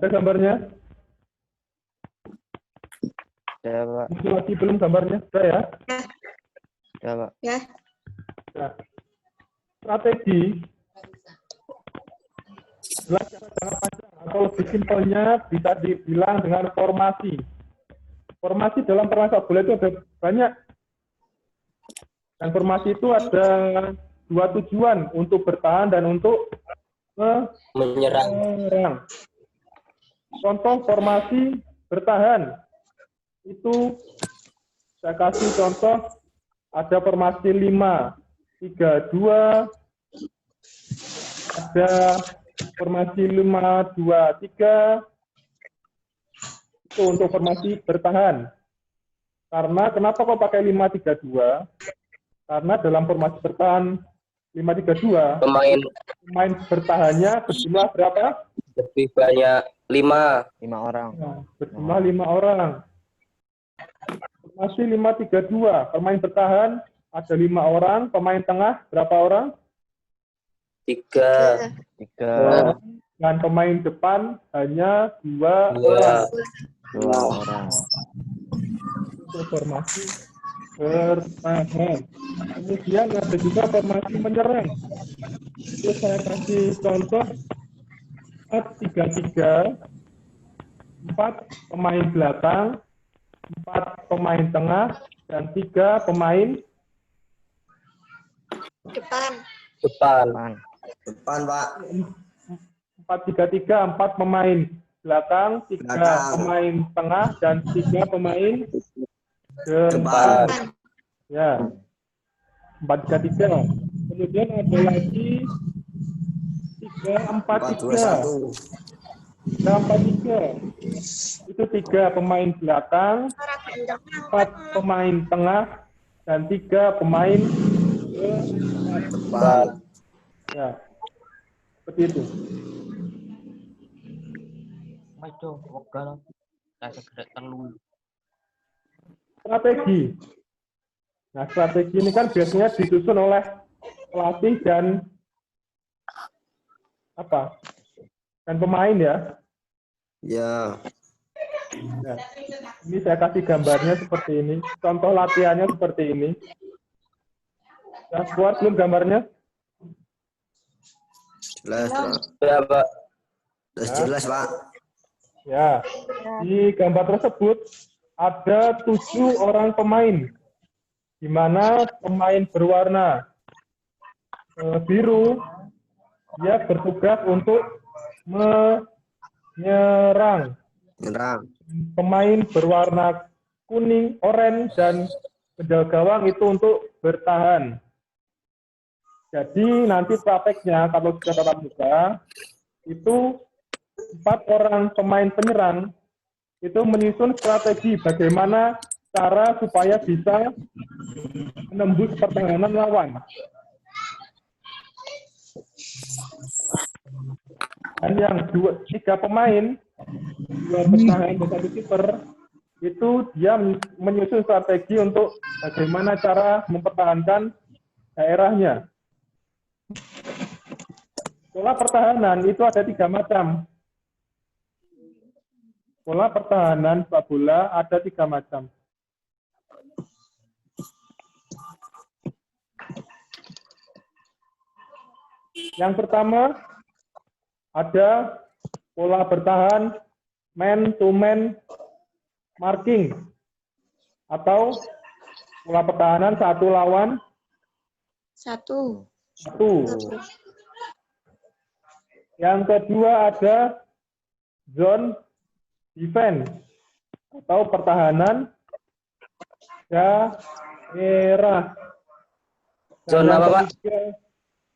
Ada gambarnya? Ya, Pak. Lagi belum gambarnya? Sudah ya? Ya, Pak. Ya. Nah, strategi jelas jangka panjang atau lebih simpelnya bisa dibilang dengan formasi. Formasi dalam permainan sepak bola itu ada banyak. Dan formasi itu ada dua tujuan, untuk bertahan dan untuk menyerang. Contoh formasi bertahan itu saya kasih contoh, ada formasi 5-3-2, ada formasi 5-2-3, itu untuk formasi bertahan. Karena kenapa kok pakai 5-3-2? Karena dalam formasi bertahan 5-3-2, pemain bertahannya berjumlah berapa? Lebih banyak 5 orang. Nah, berjumlah 5 orang. Formasi 5-3-2, pemain bertahan ada 5 orang, pemain tengah berapa orang? 3. Dan pemain depan hanya 2 orang. 2 orang. Itu formasi bertahan. Kemudian ada juga formasi menyerang. Itu saya kasih contoh 4-3-3, 4 pemain belakang, 4 pemain tengah, dan 3 pemain Depan. Depan, Pak. 4-3-3, 4 pemain belakang, 3 pemain tengah, dan 3 pemain depan. Ya, 4-3-3. Kemudian ada lagi 3-4-3. 3-4-3. Itu 3 pemain belakang, 4 pemain tengah, dan 3 pemain depan. Ya, seperti itu. Strategi. Nah, strategi ini kan biasanya disusun oleh pelatih dan pemain ya. Ya. Nah, ini saya kasih gambarnya seperti ini. Contoh latihannya seperti ini. Ya, keluar belum gambarnya? Jelas, Pak. Ya, Pak. Jelas, Pak. Ya, di gambar tersebut ada 7 orang pemain, di mana pemain berwarna biru dia bertugas untuk menyerang. Pemain berwarna kuning, oranye, dan penjaga gawang itu untuk bertahan. Jadi nanti prakteknya kalau sudah tatap muka itu 4 orang pemain penyerang itu menyusun strategi bagaimana cara supaya bisa menembus pertahanan lawan. Dan yang 3 pemain, 2 bertahan dan 1 kiper, itu dia menyusun strategi untuk bagaimana cara mempertahankan daerahnya. Pola pertahanan itu ada 3 macam. Pola pertahanan sepak bola ada 3 macam. Yang pertama ada pola bertahan man-to-man marking atau pola pertahanan 1 lawan 1. Yang kedua ada zone defense atau pertahanan daerah. Zone apa, Pak?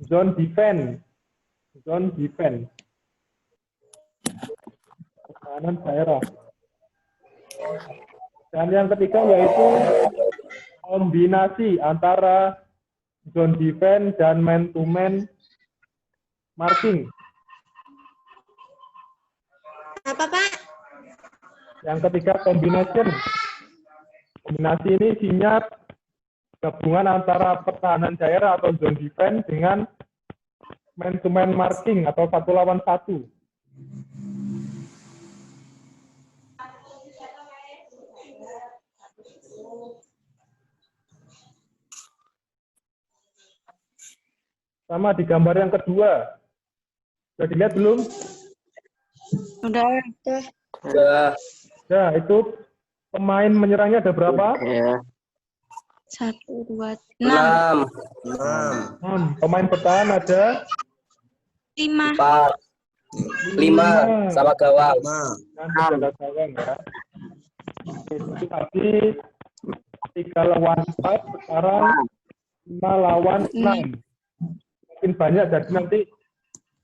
Zone defense. Pertahanan daerah. Dan yang ketiga yaitu kombinasi antara zone defense dan man-to-man marking. Apa, Pak? Yang ketiga combination. Kombinasi ini isinya gabungan antara pertahanan daerah atau zone defense dengan man-to-man marking atau 1 lawan 1. sama di gambar yang kedua. Sudah dilihat belum? Udah. Udah. Nah, itu pemain menyerangnya ada berapa? Ya. 1, 2, 6. 6. 6. Pemain bertahan ada 5. 4. 5 sama gawang. 5. Nanti jaga gawang ya. Itu tadi 3 lawan 4, sekarang 5 lawan 6. Makin banyak, jadi nanti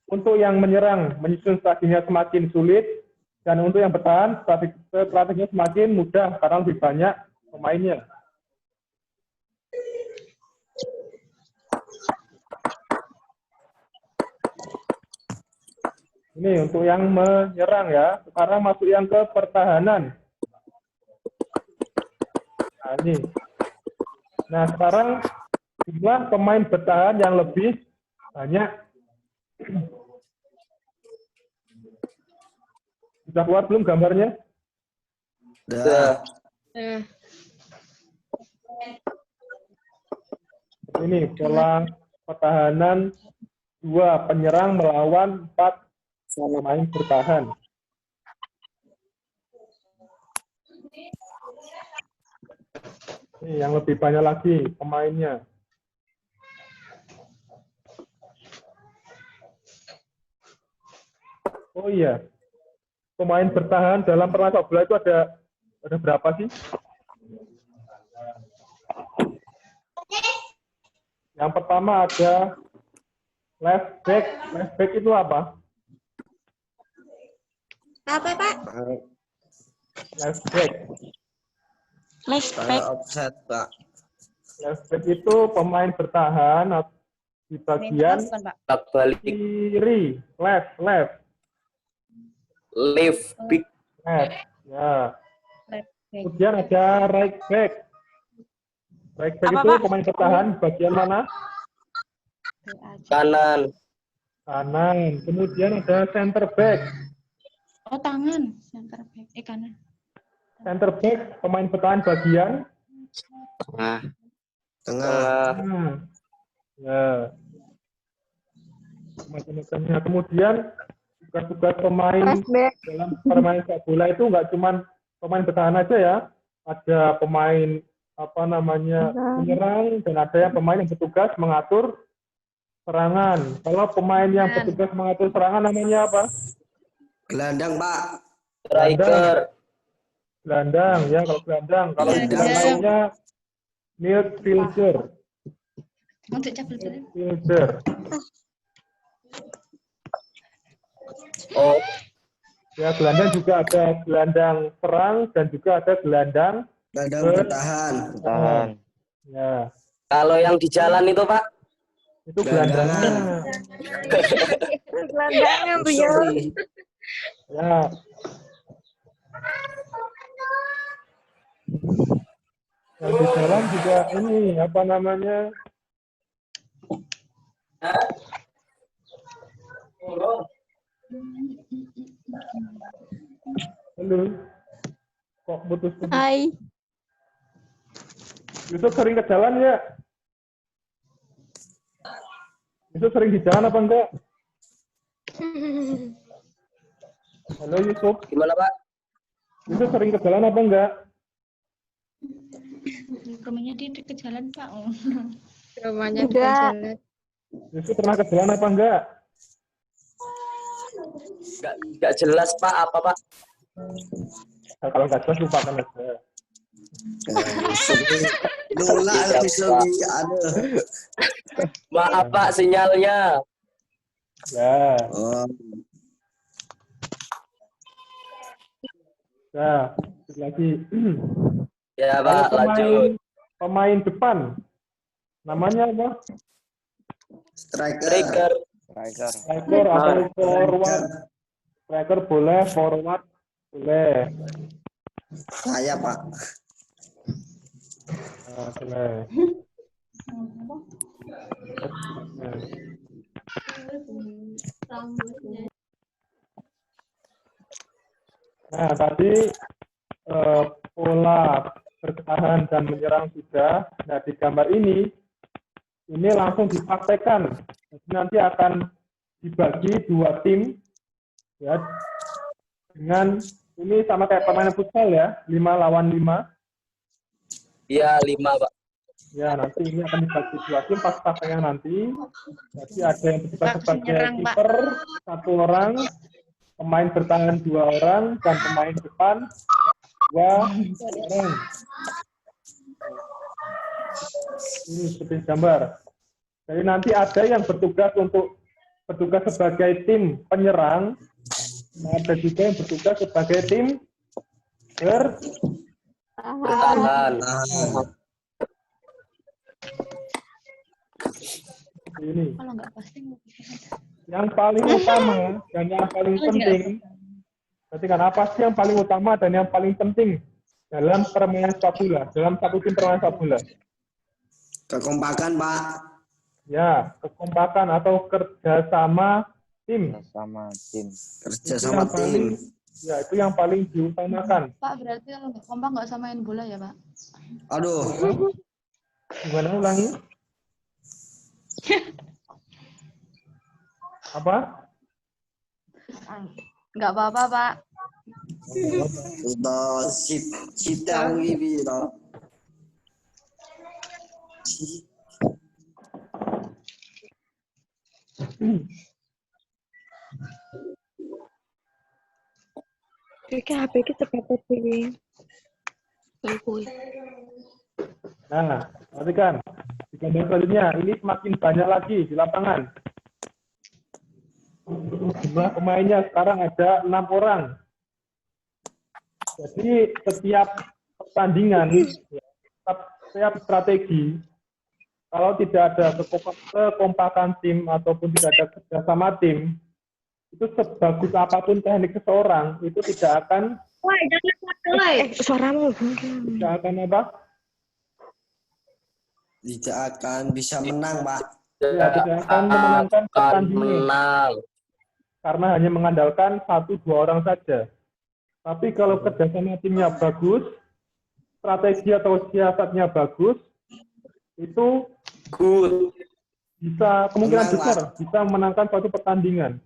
untuk yang menyerang menyusun strateginya semakin sulit, dan untuk yang bertahan strateginya semakin mudah karena lebih banyak pemainnya. Ini untuk yang menyerang ya. Sekarang masuk yang ke pertahanan. Nah, ini. Nah, sekarang jumlah pemain bertahan yang lebih banyak. Sudah keluar belum gambarnya? Udah. Ini pola pertahanan 2 penyerang melawan 4 pemain bertahan. Ini yang lebih banyak lagi pemainnya. Oh iya, pemain bertahan dalam permainan sepak bola itu ada berapa sih? Yang pertama ada left back. Left back itu apa? Apa, Pak? Left back. Left back. Para offset, Pak. Left back itu pemain bertahan di bagian Tak balik. kiri. Left. Lift. Big. Ya. Kemudian ada right back. Right back itu pemain bertahan bagian mana? Kanan. Kanan. Kemudian ada center back. Oh, tangan. Center back. Kanan. Center back pemain bertahan bagian Nah, Tengah. tengah. Ya. Macam-macamnya. Kemudian tugas-tugas pemain dalam permainan sepak bola itu nggak cuma pemain bertahan aja ya. Ada pemain menyerang, dan ada yang pemain yang bertugas mengatur serangan. Kalau pemain yang bertugas mengatur serangan namanya apa? Gelandang, Pak. Striker. Gelandang ya, kalau gelandang. Kalau istilah lainnya midfielder. Untuk cabut dulu. Midfielder. Oh, Ya, gelandang juga ada gelandang serang dan juga ada gelandang Gelandang bertahan. tahan. ya. kalau yang di jalan itu, Pak. Itu gelandangnya. Gelandangnya, Beliau. Sorry. Ya. Yang di dalam juga ini apa namanya? Halo. Kok putus-putus? Hai. Yusuf sering ke jalan ya? Yusuf sering di jalan apa enggak? Halo Yusuf. Gimana, Pak? Yusuf sering ke jalan apa enggak? Rumahnya di dekat jalan, Pak. Oh. Rumahnya udah. Yusuf pernah ke jalan apa enggak? Nggak jelas, Pak. Apa, Pak? Nah, kalau nggak jelas lupakan aja. Lula episode ada. Maaf, Pak, sinyalnya. Ya. Oh, Nah, lagi. Ya, Kalau Pak, lanjut. pemain depan, namanya apa? striker. Striker. Striker. Striker atau forward? Striker boleh, forward boleh. Saya, Pak. Nah, boleh. Nah, tadi pola bertahan dan menyerang sudah. Nah, di gambar ini langsung dipraktekkan Jadi nanti akan dibagi 2 tim ya dengan ini sama kayak permainan futsal ya, 5 lawan 5. Iya, 5, Pak. Ya, nanti ini akan dibagi 2 tim pas pakaian nanti. Jadi ada yang bertugas Pak, sebagai menyerang, Pak. kiper 1 orang, pemain bertahan 2 orang, dan pemain depan 2 orang. Ini seperti gambar. Jadi nanti ada yang bertugas sebagai tim penyerang, ada juga yang bertugas sebagai tim Bertahan. ini. Kalau nggak pasti mau Yang paling utama dan yang paling penting, berarti kan apa sih yang paling utama dan yang paling penting dalam permainan sepak bola, dalam satu tim permainan sepak bola? Kekompakan, Pak. Ya, kekompakan atau kerjasama tim. Sama tim. Kerja Itu sama yang paling, tim. ya itu yang paling diutamakan. Pak, berarti kalau nggak kompak nggak usah main bola ya, Pak? Aduh, Gimana ulangi? Apa? Nggak apa-apa, Pak. sudah sidang ini toh. HP kita dapat pilih. Nah, perhatikan. Di gambar selanjutnya, ini semakin banyak lagi di lapangan. Jumlah pemainnya sekarang ada 6 orang. Jadi setiap pertandingan, setiap strategi, kalau tidak ada kekompakan tim ataupun tidak ada kerjasama tim, itu sebagus apapun teknik seseorang, itu tidak akan Suaramu. tidak akan apa? Tidak akan bisa menang, Pak. Ya, tidak akan memenangkan pertandingan. Menang. Karena hanya mengandalkan 1-2 orang saja. Tapi kalau kerjasama timnya bagus, strategi atau siasatnya bagus, itu Good. bisa kemungkinan Menang, besar bisa memenangkan suatu pertandingan.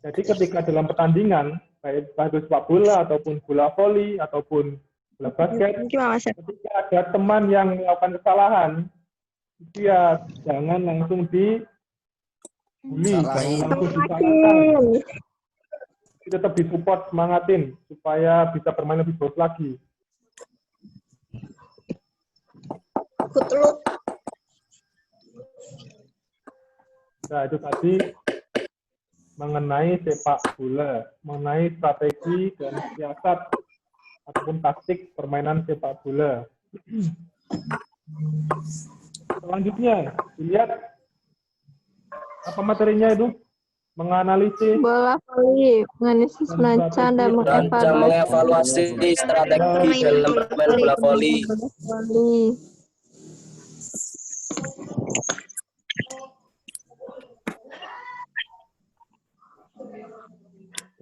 Jadi ketika dalam pertandingan, baik itu sepak bola ataupun bola voli ataupun bola basket, Gimana, Mas? ketika ada teman yang melakukan kesalahan, itu ya jangan langsung dibully, Salahin. jangan langsung disalahkan. Tetap disupport, semangatin supaya bisa bermain lebih bagus lagi. Nah, itu tadi mengenai sepak bola, mengenai strategi dan siasat ataupun taktik permainan sepak bola. Selanjutnya, dilihat apa materinya itu? Menganalisis Bola voli, menganalisis, merancang dan Rancang mengevaluasi mengevaluasi strategi dalam permainan bola voli. voli.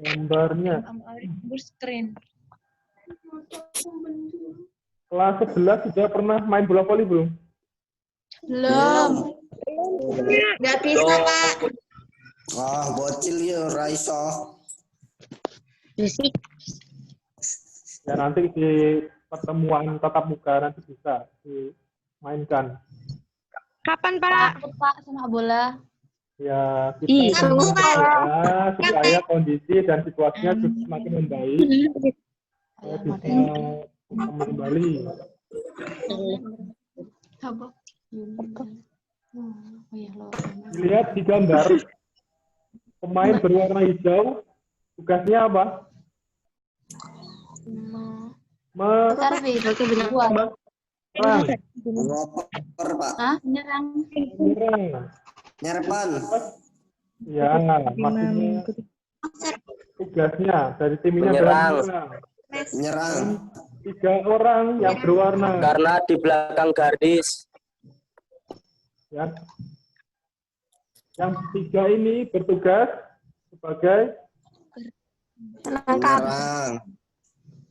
gambarnya. Screen. Kelas 11 sudah pernah main bola voli belum? Belum. Nggak bisa, Pak. Ah, bocil ya, Raiso. Ya nanti di pertemuan tatap muka nanti bisa dimainkan. Kapan, Pak? Takut, Pak, sama bola. Ya Ih, kita sungguh, Pak. ya, supaya kondisi dan situasinya semakin membaik. Ya, bisa kembali. Apa? Oh iya, lo. Dilihat di gambar, pemain berwarna hijau, tugasnya apa? Servis, oke benar. Menyerang. Ngoper, Pak. Hah? Menyerang. Menyerang. Nyerpan. Ya, maksudnya tugasnya dari tim ini Menyerang. adalah menyerang. Nyerang. 3 orang yang berwarna. Karena di belakang garis. Ya. Yang 3 ini bertugas sebagai Menyerang.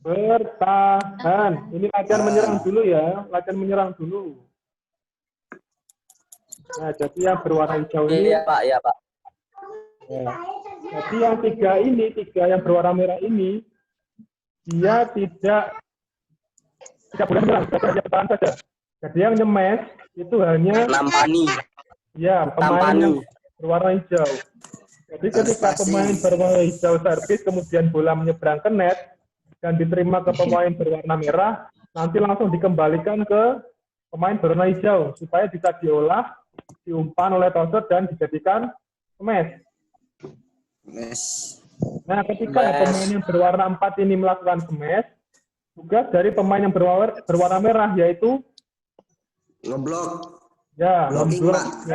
bertahan. Ini latihan menyerang dulu ya, latihan menyerang dulu. Nah, jadi yang berwarna hijau ini, Iya Pak, iya Pak. ya. Jadi yang tiga yang berwarna merah ini, dia tidak boleh menyerang, dia bertahan saja. Jadi yang nyemes itu hanya Nampani. ya pemain yang berwarna hijau. Jadi ketika pemain berwarna hijau servis kemudian bola menyeberang ke net dan diterima ke pemain berwarna merah, nanti langsung dikembalikan ke pemain berwarna hijau supaya bisa diolah, diumpan oleh toser dan dijadikan smash. Yes. Nah, ketika pemain yang berwarna 4 ini melakukan smash, tugas dari pemain yang berwarna merah yaitu Ngeblok. ya Blocking, memblok, Pak.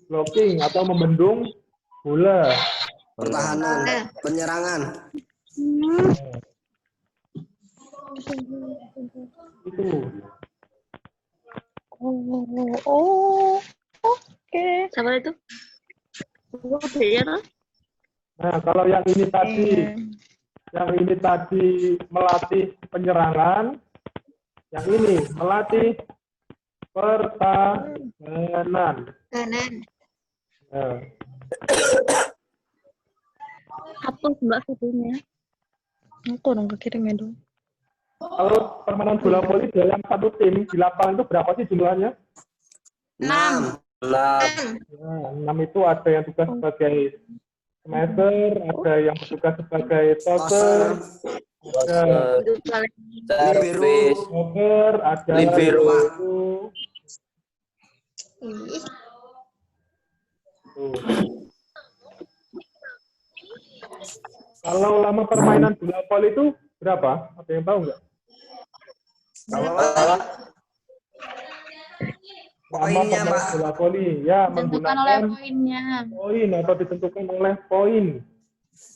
blocking atau membendung bola. Pertahanan. Penyerangan. Itu. Oh, oke. Sama itu? Nah, kalau yang ini tadi melatih penyerangan, yang ini melatih pertahanan. Kanan. Nah, Hapus Mbak fotonya. Aku dong kirimnya dong. kalau permainan bola voli dalam satu tim di lapangan itu berapa sih jumlahnya? 6. Nah, Nah, 6 itu ada yang tugas sebagai smasher, ada yang bertugas sebagai toser, ada servis, blocker, ada libero. Tuh. Kalau lama permainan bola voli itu berapa? Ada yang tahu nggak? Apa? Lama Poinnya, permainan Pak. bola voli ya Ditentukan oleh menggunakan poinnya. poin atau ditentukan oleh poin.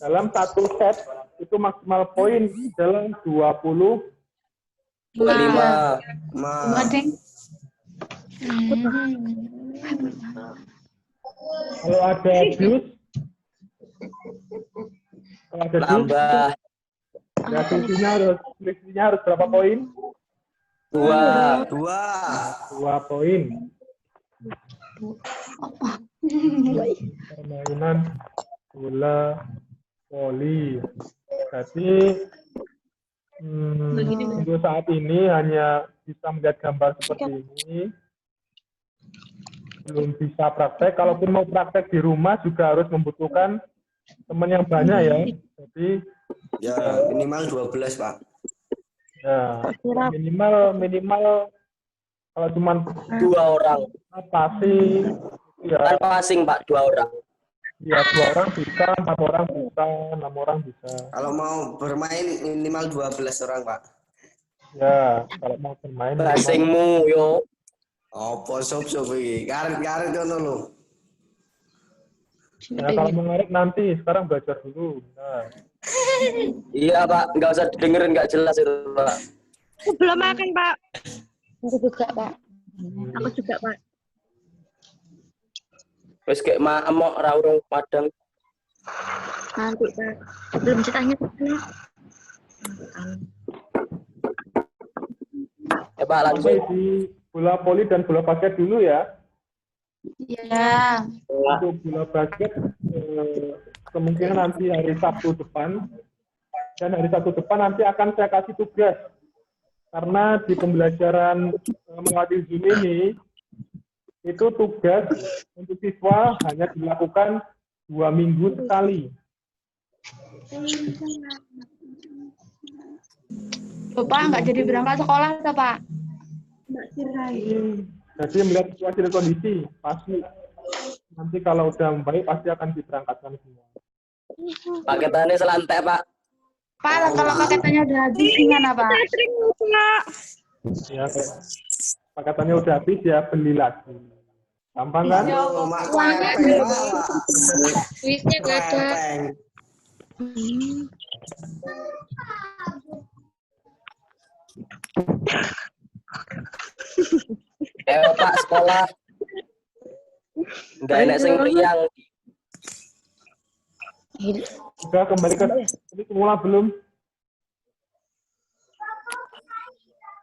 Dalam satu set itu maksimal poin dalam 20. 25. Dua, Deng. Kalau ada abuse, Nambah ya selisihnya harus berapa poin? 2. 2. 2 poin. Permainan bola voli. Jadi untuk saat ini hanya bisa melihat gambar seperti ini. Belum bisa praktek. Kalaupun mau praktek di rumah juga harus membutuhkan teman yang banyak ya. Jadi Ya, minimal 12, Pak. ya minimal kalau cuma 2 orang. passing ya Kan passing Pak, 2 orang. ya 2 orang bisa, 4 orang bisa, 6 orang bisa. Kalau mau bermain minimal 12 orang, Pak. Ya, kalau mau bermain Passingmu yo. Apa sob-sob iki? Karet-karet ngono lho. ya, kalau mau ngarik nanti, sekarang belajar dulu. Nah, Iya Pak, nggak usah dengerin, nggak jelas itu Pak. Aku belum makan, Pak. Aku juga, Pak. Aku juga, Pak. Wes kayak emok raurung padang. Nanti, Pak. Belum ditanya. Ya Pak, sampai lanjut. di bola voli dan bola basket dulu ya. Iya. Untuk bola basket kemungkinan nanti hari Sabtu depan, dan hari Sabtu depan nanti akan saya kasih tugas karena di pembelajaran melalui Zoom ini itu tugas untuk siswa hanya dilakukan 2 minggu sekali. Bapak nggak jadi berangkat sekolah, toh, Pak? Jadi melihat situasi dan kondisi pasti nanti kalau udah membaik pasti akan diberangkatkan semua. Paketannya selantai Pak. Pak, kalau paketannya udah habis gimana, Pak? Ya, paketannya udah habis ya beli lagi. Gampang kan? Oh, Mak Uangnya Krepeng, Pak. Duitnya nggak ada. Krepeng. Pak sekolah. Nggak enak sing yang Udah kembali ke semula belum?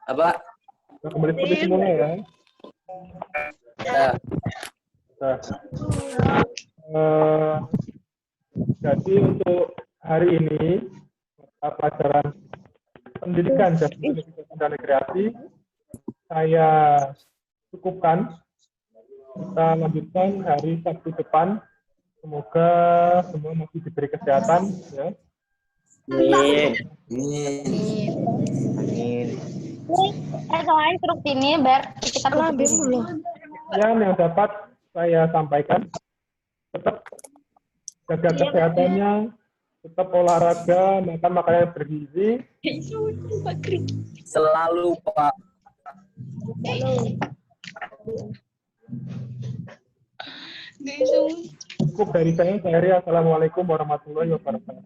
apa? Udah kembali seperti semula ya. Ya. Nah, jadi untuk hari ini mata pelajaran pendidikan dan rekreasi saya cukupkan. Kita lanjutkan hari Sabtu depan. Semoga semua masih diberi kesehatan. Ya. Amin. Amin. Soalnya instruksi ini biar kita Lambe mulu. Yang dapat saya sampaikan, tetap jaga kesehatannya, tetap olahraga, makan makanan yang bergizi. Selalu, Pak. Cukup dari saya. Assalamualaikum warahmatullahi wabarakatuh.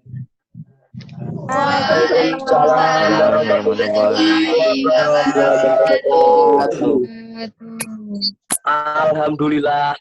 Waalaikumsalam warahmatullahi wabarakatuh. Alhamdulillah.